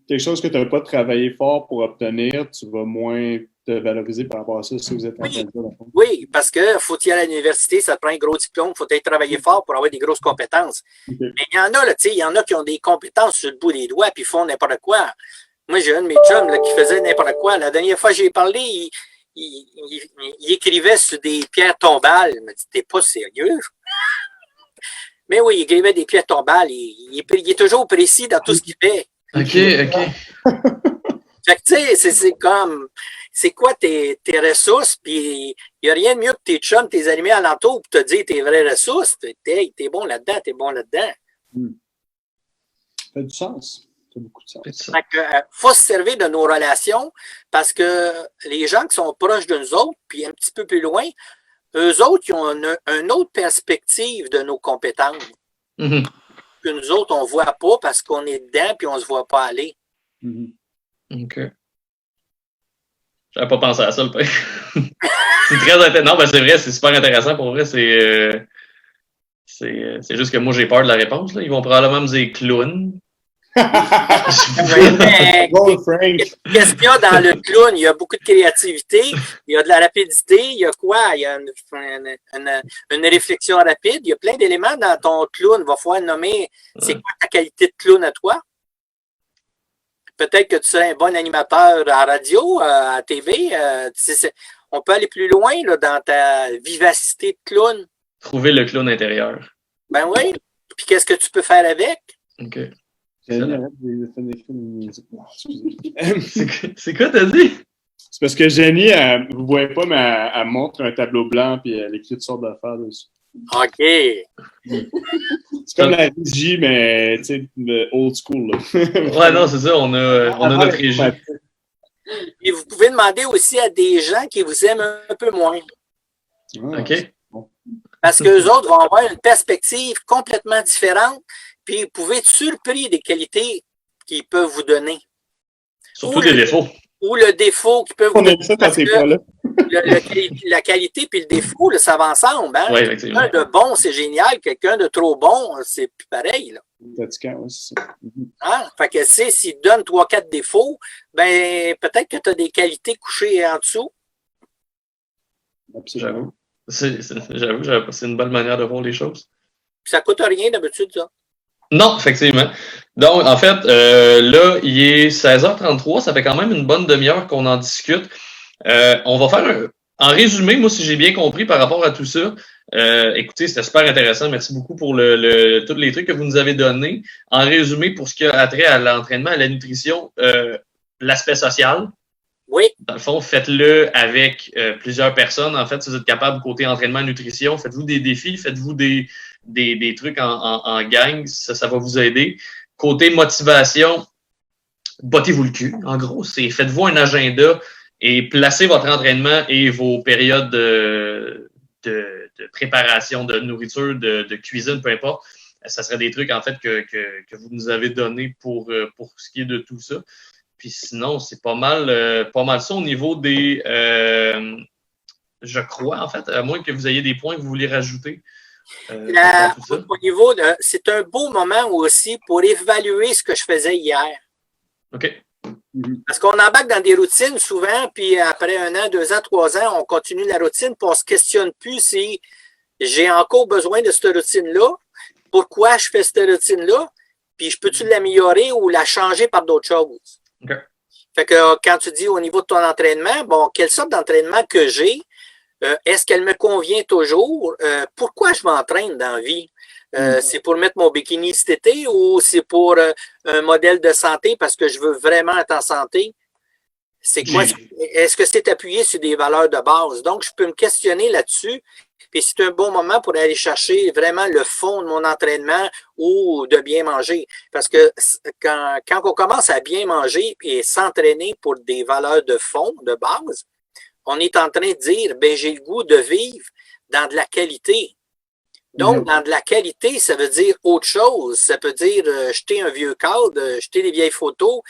Quelque chose que tu n'as pas travaillé fort pour obtenir, tu vas moins te valoriser par rapport à ça si vous êtes en train de dire. Oui, parce que faut y aller à l'université, ça te prend un gros diplôme, il faut être travailler fort pour avoir des grosses compétences. Mais il y en a, là, tu sais, il y en a qui ont des compétences sur le bout des doigts puis ils font n'importe quoi. Moi, j'ai un de mes chums là, qui faisait n'importe quoi. La dernière fois que j'ai parlé, il écrivait sur des pierres tombales. Il m'a dit, t'es pas sérieux? Mais oui, il écrivait des pierres tombales. Il est toujours précis dans tout ce qu'il fait. OK. Fait que, tu sais, c'est comme, c'est quoi tes ressources, puis il n'y a rien de mieux que tes chums, tes animés alentours pour te dire tes vraies ressources. T'es bon là-dedans, t'es bon là-dedans. Ça fait du sens. fait beaucoup de sens. Fait que, faut se servir de nos relations parce que les gens qui sont proches de nous autres, puis un petit peu plus loin, eux autres, ils ont une autre perspective de nos compétences Mhm. que nous autres, on ne voit pas parce qu'on est dedans puis on ne se voit pas aller. OK. J'avais pas pensé à ça, le pire. C'est très intéressant. Non, ben c'est vrai, c'est super intéressant. Pour vrai, c'est juste que moi, j'ai peur de la réponse. Là. Ils vont probablement me dire clown. Mais Bon, Frank. qu'est-ce qu'il y a dans le clown? Il y a beaucoup de créativité, il y a de la rapidité, il y a quoi? Il y a une réflexion rapide, il y a plein d'éléments dans ton clown. Il va falloir nommer c'est quoi ta qualité de clown à toi? Peut-être que tu serais un bon animateur à radio, à TV. On peut aller plus loin là, dans ta vivacité de clown. Trouver le clown intérieur. Ben oui. Puis qu'est-ce que tu peux faire avec? OK. Jenny, arrête de faire des films. Excusez. C'est quoi, t'as dit? C'est parce que Jenny, vous ne voyez pas, mais elle montre un tableau blanc puis elle écrit toutes sortes d'affaires dessus. OK. C'est comme la régie, mais tu sais, le old school. Là. Ouais, non, c'est ça. On a notre régie. Et vous pouvez demander aussi à des gens qui vous aiment un peu moins. OK. Parce qu'eux autres vont avoir une perspective complètement différente, puis vous pouvez être surpris des qualités qu'ils peuvent vous donner. Surtout des défauts. Ou le défaut qu'ils peuvent vous On donner. aime ça quand c'est pas là. La qualité puis le défaut, là, ça va ensemble. Hein? Oui, effectivement. Quelqu'un de bon, c'est génial. Quelqu'un de trop bon, c'est plus pareil. Là. C'est ça. Hein? Fait que s'il donne 3-4 défauts, ben peut-être que tu as des qualités couchées en dessous. Absolument. J'avoue, c'est une bonne manière de voir les choses. Puis ça coûte rien d'habitude, ça. Non, effectivement. Donc, en fait, là, il est 16h33. Ça fait quand même une bonne demi-heure qu'on en discute. On va faire en résumé, moi, si j'ai bien compris par rapport à tout ça, écoutez, c'était super intéressant. Merci beaucoup pour tous les trucs que vous nous avez donnés. En résumé, pour ce qui a trait à l'entraînement, à la nutrition, l'aspect social. Oui. Dans le fond, faites-le avec plusieurs personnes. En fait, si vous êtes capable, côté entraînement et nutrition, faites-vous des défis, faites-vous des trucs en gang. Ça va vous aider. Côté motivation, battez-vous le cul. En gros, c'est faites-vous un agenda et placez votre entraînement et vos périodes de préparation de nourriture, de cuisine, peu importe. Ça serait des trucs, en fait, que vous nous avez donnés pour ce qui est de tout ça. Puis sinon, c'est pas mal ça au niveau des... je crois, en fait, à moins que vous ayez des points que vous voulez rajouter. Au niveau c'est un beau moment aussi pour évaluer ce que je faisais hier. OK. Parce qu'on embarque dans des routines souvent, puis après 1 an, 2 ans, 3 ans, on continue la routine, puis on ne se questionne plus si j'ai encore besoin de cette routine-là, pourquoi je fais cette routine-là, puis je peux-tu l'améliorer ou la changer par d'autres choses. Okay. Fait que quand tu dis au niveau de ton entraînement, bon, quelle sorte d'entraînement que j'ai, est-ce qu'elle me convient toujours? Pourquoi je m'entraîne dans la vie? C'est pour mettre mon bikini cet été ou c'est pour un modèle de santé parce que je veux vraiment être en santé? C'est quoi? Est-ce que c'est appuyé sur des valeurs de base? Donc, je peux me questionner là-dessus. Puis c'est un bon moment pour aller chercher vraiment le fond de mon entraînement ou de bien manger. Parce que quand on commence à bien manger et s'entraîner pour des valeurs de fond, de base, on est en train de dire, ben j'ai le goût de vivre dans de la qualité. Donc, dans de la qualité, ça veut dire autre chose. Ça peut dire jeter un vieux cadre, jeter des vieilles photos,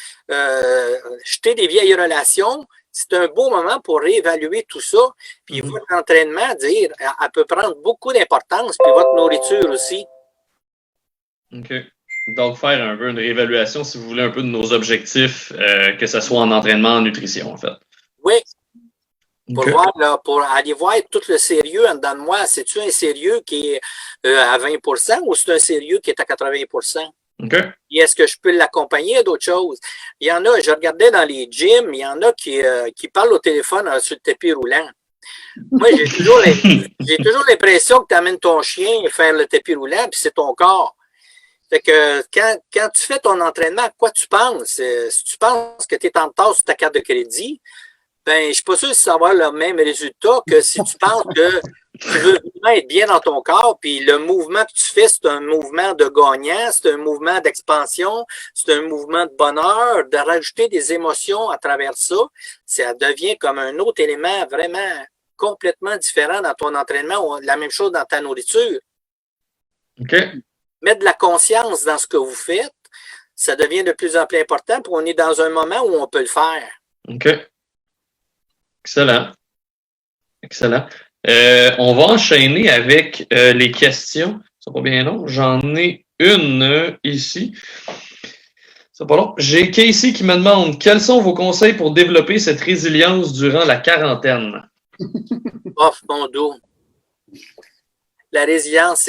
jeter des vieilles relations. C'est un beau moment pour réévaluer tout ça. Puis votre entraînement, dire, elle peut prendre beaucoup d'importance, puis votre nourriture aussi. OK. Donc, faire un peu une réévaluation, si vous voulez, un peu de nos objectifs, que ce soit en entraînement, en nutrition, en fait. Oui. Pour voir, là, pour aller voir tout le sérieux en dedans de moi, c'est-tu un sérieux qui est à 20% ou c'est un sérieux qui est à 80%? Okay. Et est-ce que je peux l'accompagner à d'autres choses? Il y en a, je regardais dans les gyms, il y en a qui parlent au téléphone sur le tapis roulant. Moi, j'ai toujours l'impression que tu amènes ton chien faire le tapis roulant, puis c'est ton corps. Fait que quand tu fais ton entraînement, à quoi tu penses? Si tu penses que tu es en retard sur ta carte de crédit, ben, je suis pas sûr si ça va avoir le même résultat que si tu penses que Tu veux vraiment être bien dans ton corps, puis le mouvement que tu fais, c'est un mouvement de gagnant, c'est un mouvement d'expansion, c'est un mouvement de bonheur, de rajouter des émotions à travers ça. Ça devient comme un autre élément vraiment complètement différent dans ton entraînement, ou la même chose dans ta nourriture. OK. Mettre de la conscience dans ce que vous faites, ça devient de plus en plus important, puis on est dans un moment où on peut le faire. OK. Excellent. Excellent. On va enchaîner avec les questions. C'est pas bien long. J'en ai une ici. C'est pas long. J'ai Casey qui me demande quels sont vos conseils pour développer cette résilience durant la quarantaine? Oh, mon dos. La résilience,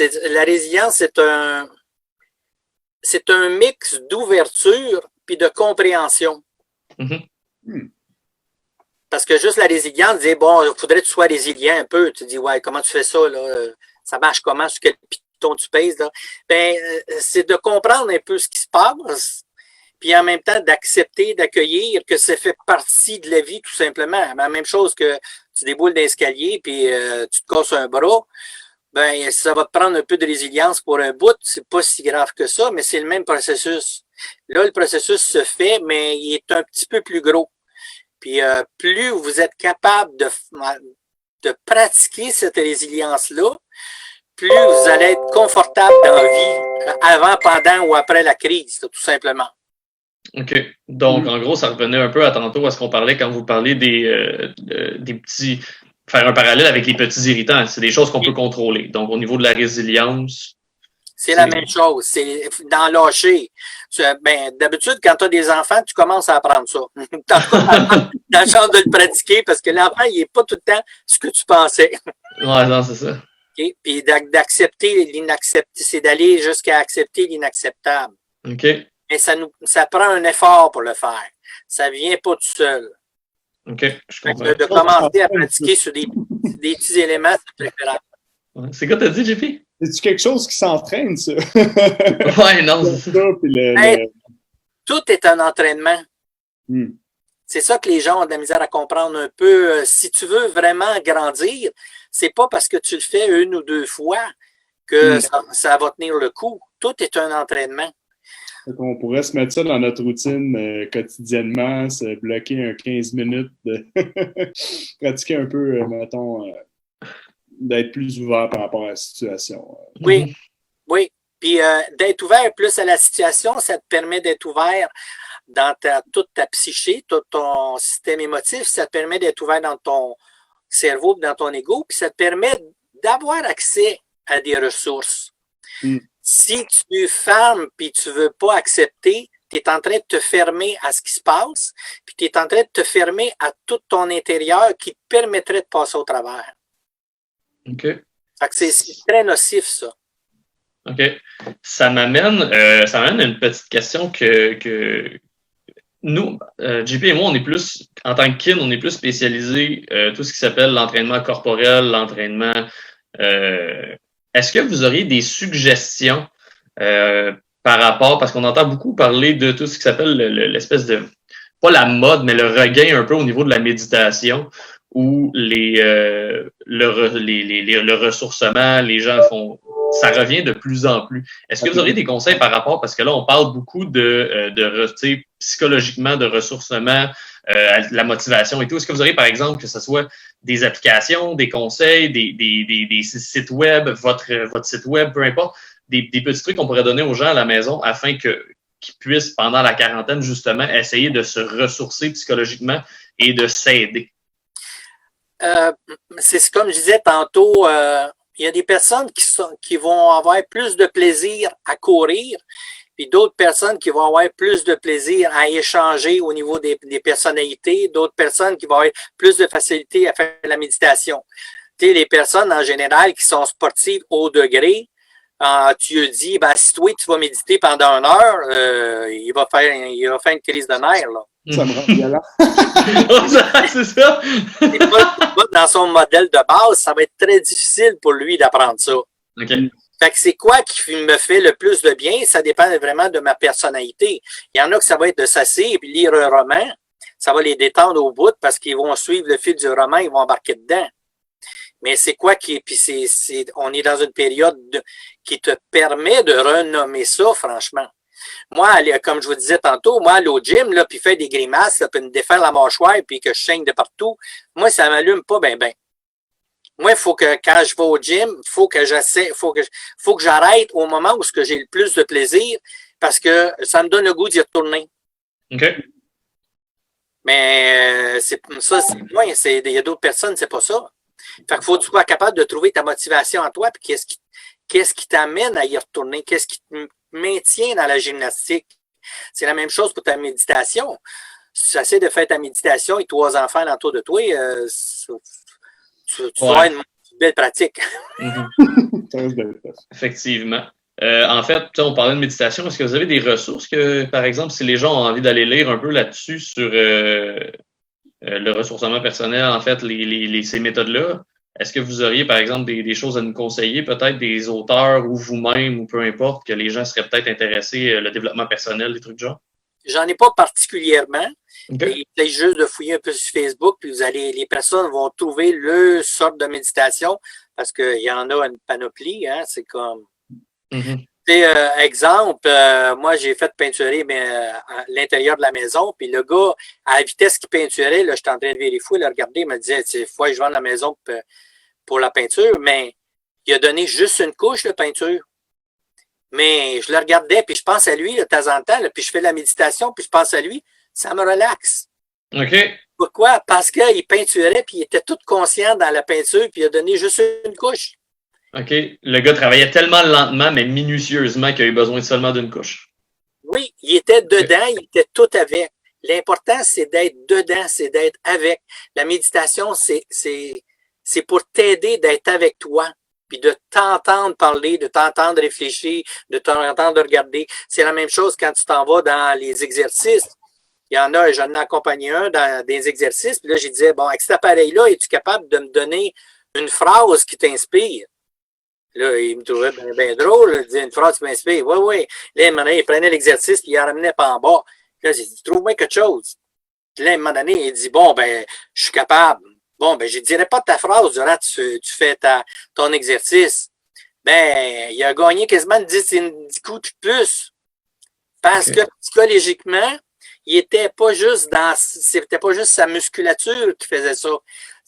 c'est un mix d'ouverture puis de compréhension. Mm-hmm. Parce que juste la résilience, dire, bon, il faudrait que tu sois résilient un peu. Tu dis, ouais, comment tu fais ça, là? Ça marche comment? Sur quel piton tu pèses, là? Ben, c'est de comprendre un peu ce qui se passe, puis en même temps d'accepter, d'accueillir que ça fait partie de la vie, tout simplement. La même chose que tu déboules d'escalier, puis tu te casses un bras, ben, ça va te prendre un peu de résilience pour un bout. C'est pas si grave que ça, mais c'est le même processus. Là, le processus se fait, mais il est un petit peu plus gros. Puis plus vous êtes capable de pratiquer cette résilience-là, plus vous allez être confortable dans la vie avant, pendant ou après la crise, tout simplement. OK. Donc, en gros, ça revenait un peu à tantôt à ce qu'on parlait quand vous parlez des petits... Faire un parallèle avec les petits irritants. C'est des choses qu'on peut contrôler. Donc, au niveau de la résilience... C'est la même chose. C'est d'en lâcher. Ben, d'habitude, quand tu as des enfants, tu commences à apprendre ça. Dans la chance de le pratiquer parce que l'enfant, il n'est pas tout le temps ce que tu pensais. Ouais, non, c'est ça. Okay? Puis d'accepter l'inacceptable, c'est d'aller jusqu'à accepter l'inacceptable. OK. Mais ça prend un effort pour le faire. Ça ne vient pas tout seul. OK, je comprends. De commencer à pratiquer sur des petits éléments, c'est préférable. Ouais. C'est quoi t'as dit, JP? C'est-tu quelque chose qui s'entraîne, ça? Ouais, non, c'est ça. Tout est un entraînement. C'est ça que les gens ont de la misère à comprendre un peu. Si tu veux vraiment grandir, c'est pas parce que tu le fais une ou deux fois que ça va tenir le coup. Tout est un entraînement. On pourrait se mettre ça dans notre routine quotidiennement, se bloquer un 15 minutes, de pratiquer un peu, mettons, d'être plus ouvert par rapport à la situation. Oui, oui. Puis d'être ouvert plus à la situation, ça te permet d'être ouvert dans toute ta psyché, tout ton système émotif, ça te permet d'être ouvert dans ton cerveau, dans ton ego, puis ça te permet d'avoir accès à des ressources. Si tu fermes puis tu veux pas accepter, tu es en train de te fermer à ce qui se passe, puis tu es en train de te fermer à tout ton intérieur qui te permettrait de passer au travers. OK. Fait que c'est très nocif, ça. OK. Ça m'amène à une petite question que nous, JP et moi, on est plus, en tant que kin, on est plus spécialisé tout ce qui s'appelle l'entraînement corporel, l'entraînement. Est-ce que vous auriez des suggestions par rapport, parce qu'on entend beaucoup parler de tout ce qui s'appelle l'espèce de, pas la mode, mais le regain un peu au niveau de la méditation, où le ressourcement, les gens font, ça revient de plus en plus. Est-ce que vous auriez des conseils par rapport, parce que là, on parle beaucoup de psychologiquement, de ressourcement, la motivation et tout. Est-ce que vous auriez, par exemple, que ce soit des applications, des conseils, des sites web, votre site web, peu importe, des petits trucs qu'on pourrait donner aux gens à la maison afin qu'ils puissent, pendant la quarantaine, justement, essayer de se ressourcer psychologiquement et de s'aider? C'est comme je disais tantôt, il y a des personnes qui vont avoir plus de plaisir à courir, puis d'autres personnes qui vont avoir plus de plaisir à échanger au niveau des personnalités, d'autres personnes qui vont avoir plus de facilité à faire la méditation. Tu sais, les personnes en général qui sont sportives au degré, tu lui dis, ben, si toi, tu vas méditer pendant 1 heure, il va faire une crise de nerfs, là. Ça me rend violent. C'est ça. Dans son modèle de base, ça va être très difficile pour lui d'apprendre ça. Okay. Fait que c'est quoi qui me fait le plus de bien? Ça dépend vraiment de ma personnalité. Il y en a que ça va être de s'asseoir et puis lire un roman. Ça va les détendre au bout parce qu'ils vont suivre le fil du roman, ils vont embarquer dedans. Mais c'est quoi puis on est dans une période qui te permet de renommer ça, franchement. Moi, comme je vous disais tantôt, moi, aller au gym, là, puis faire des grimaces, là, puis me défaire la mâchoire, puis que je saigne de partout, moi, ça m'allume pas ben. Moi, il faut que, quand je vais au gym, faut que j'arrête au moment où j'ai le plus de plaisir, parce que ça me donne le goût d'y retourner. OK. Mais moi, il y a d'autres personnes, c'est pas ça. Fait qu'il faut que tu sois capable de trouver ta motivation en toi, puis qu'est-ce qui t'amène à y retourner, qu'est-ce qui te maintient dans la gymnastique. C'est la même chose pour ta méditation. Si tu essaies de faire ta méditation et 3 enfants autour de toi, tu auras une belle pratique. Effectivement. En fait, on parlait de méditation. Est-ce que vous avez des ressources que, par exemple, si les gens ont envie d'aller lire un peu là-dessus sur le ressourcement personnel, en fait, ces méthodes-là, est-ce que vous auriez, par exemple, des choses à nous conseiller, peut-être des auteurs ou vous-même, ou peu importe, que les gens seraient peut-être intéressés, le développement personnel, des trucs de genre? J'en ai pas particulièrement. Okay. Essayez juste de fouiller un peu sur Facebook, puis les personnes vont trouver leur sorte de méditation, parce qu'il y en a une panoplie, hein, c'est comme... Exemple, moi, j'ai fait peinturer l'intérieur de la maison, puis le gars, à la vitesse qu'il peinturait, là, j'étais en train de vérifier, le regarder, il me disait, il faut que je vende la maison pour la peinture, mais il a donné juste une couche de peinture. Mais je le regardais, puis je pense à lui de temps en temps, là, puis je fais de la méditation, puis je pense à lui, ça me relaxe. OK. Pourquoi? Parce qu'il peinturait, puis il était tout conscient dans la peinture, puis il a donné juste une couche. OK. Le gars travaillait tellement lentement, mais minutieusement qu'il a eu besoin seulement d'une couche. Oui, il était dedans, il était tout avec. L'important, c'est d'être dedans, c'est d'être avec. La méditation, c'est pour t'aider d'être avec toi, puis de t'entendre parler, de t'entendre réfléchir, de t'entendre regarder. C'est la même chose quand tu t'en vas dans les exercices. Il y en a, j'en ai accompagné un dans des exercices, puis là, j'ai dit, bon, avec cet appareil-là, es-tu capable de me donner une phrase qui t'inspire? Là, il me trouvait bien drôle. Il disait une phrase qui m'inspire. Oui. Là, il prenait l'exercice et il en ramenait pas en bas. Là, j'ai dit, trouve-moi quelque chose. Puis là, à un moment donné, il dit, bon, je suis capable. Bon, je ne dirais pas ta phrase durant que tu fais ton exercice. Il a gagné quasiment 10 coups de plus. Parce que psychologiquement, c'était pas juste sa musculature qui faisait ça.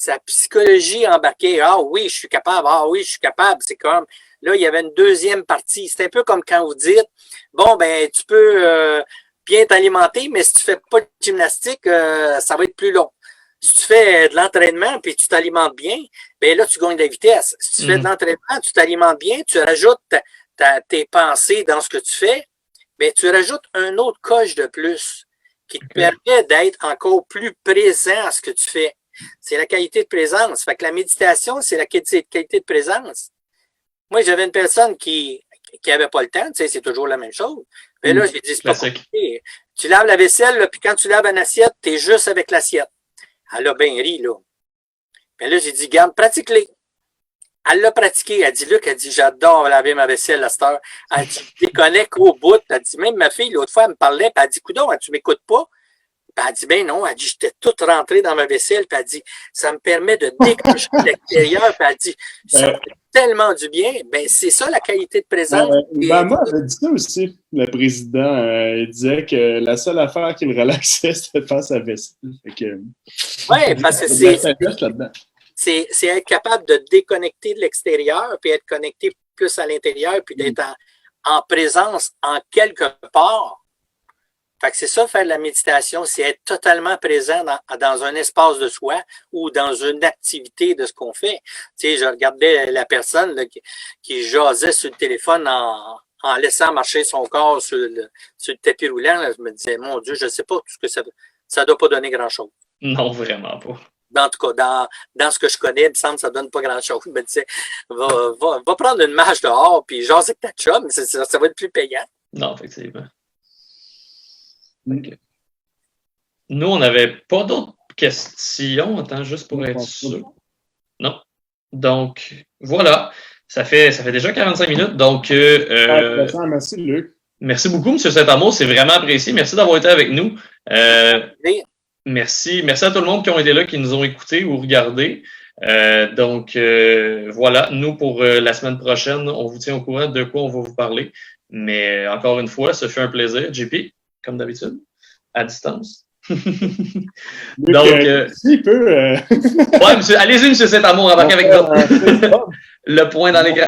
Sa psychologie embarquée. Ah oui, je suis capable. Ah oui, je suis capable. C'est comme, là, il y avait une deuxième partie. C'est un peu comme quand vous dites, bon, tu peux bien t'alimenter, mais si tu fais pas de gymnastique, ça va être plus long. Si tu fais de l'entraînement puis tu t'alimentes bien, là, tu gagnes de la vitesse. Si tu fais de l'entraînement, tu t'alimentes bien, tu rajoutes tes pensées dans ce que tu fais, tu rajoutes un autre coche de plus qui te permet d'être encore plus présent à ce que tu fais. C'est la qualité de présence. Fait que la méditation, c'est la qualité de présence. Moi, j'avais une personne qui avait pas le temps, tu sais, c'est toujours la même chose. Mais là, j'ai dit, c'est pas compliqué. Tu laves la vaisselle, puis quand tu laves une assiette, t'es juste avec l'assiette. Elle a bien ri, là. Mais là, j'ai dit, garde, pratique-les. Elle l'a pratiqué. Elle dit, Luc, j'adore laver ma vaisselle à cette heure. Elle dit, je déconnecte au bout. Elle dit, même ma fille, l'autre fois, elle me parlait, puis elle dit, coudonc, tu m'écoutes pas? Puis elle dit, non. Elle dit, j'étais toute rentrée dans ma vaisselle, puis elle dit, ça me permet de décrocher de l'extérieur, puis elle dit, ça me fait tellement du bien. C'est ça, la qualité de présence. Obama avait dit ça aussi, le président. Il disait que la seule affaire qui le relaxait, c'était de faire sa vaisselle. Oui, parce que c'est être capable de déconnecter de l'extérieur, puis être connecté plus à l'intérieur, puis d'être en présence en quelque part. Fait que c'est ça, faire de la méditation, c'est être totalement présent dans un espace de soi ou dans une activité de ce qu'on fait. Tu sais, je regardais la personne là, qui jasait sur le téléphone en laissant marcher son corps sur le tapis roulant. Là, je me disais, mon Dieu, je ne sais pas tout ce que ça doit pas donner grand-chose. Non, vraiment pas. En tout cas, dans ce que je connais, il me semble que ça ne donne pas grand-chose. Mais tu sais, va prendre une marche dehors, puis jaser avec ta chum, ça va être plus payant. Non, effectivement. Okay. Nous, on n'avait pas d'autres questions. Attends, juste pour être sûr. Non. Donc, voilà. Ça fait déjà 45 minutes. Donc, merci, Luc. Merci beaucoup, M. Saint-Amour. C'est vraiment apprécié. Merci d'avoir été avec nous. Merci à tout le monde qui ont été là, qui nous ont écoutés ou regardés. Donc, voilà. Nous, pour la semaine prochaine, on vous tient au courant de quoi on va vous parler. Mais encore une fois, ce fut un plaisir. JP, comme d'habitude, à distance. Donc, s'il peut. Ouais, monsieur, allez-y, monsieur Saint-Amour, embarquez avec le point dans l'écran.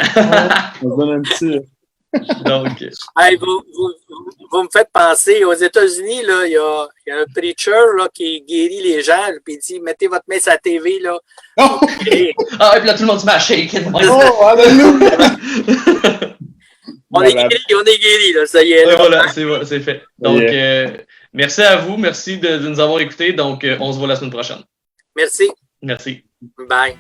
On se donne un petit. Donc, Hey, vous me faites penser, aux États-Unis, là, il y a un preacher là, qui guérit les gens, puis il dit mettez votre main sur la TV. Là. Oh! Et ah, et puis là, tout le monde se met à shake. Oh, alléluia! on est guéri, là, ça y est. Là. Voilà, c'est fait. Donc, merci à vous, merci de nous avoir écoutés. Donc, on se voit la semaine prochaine. Merci. Merci. Bye.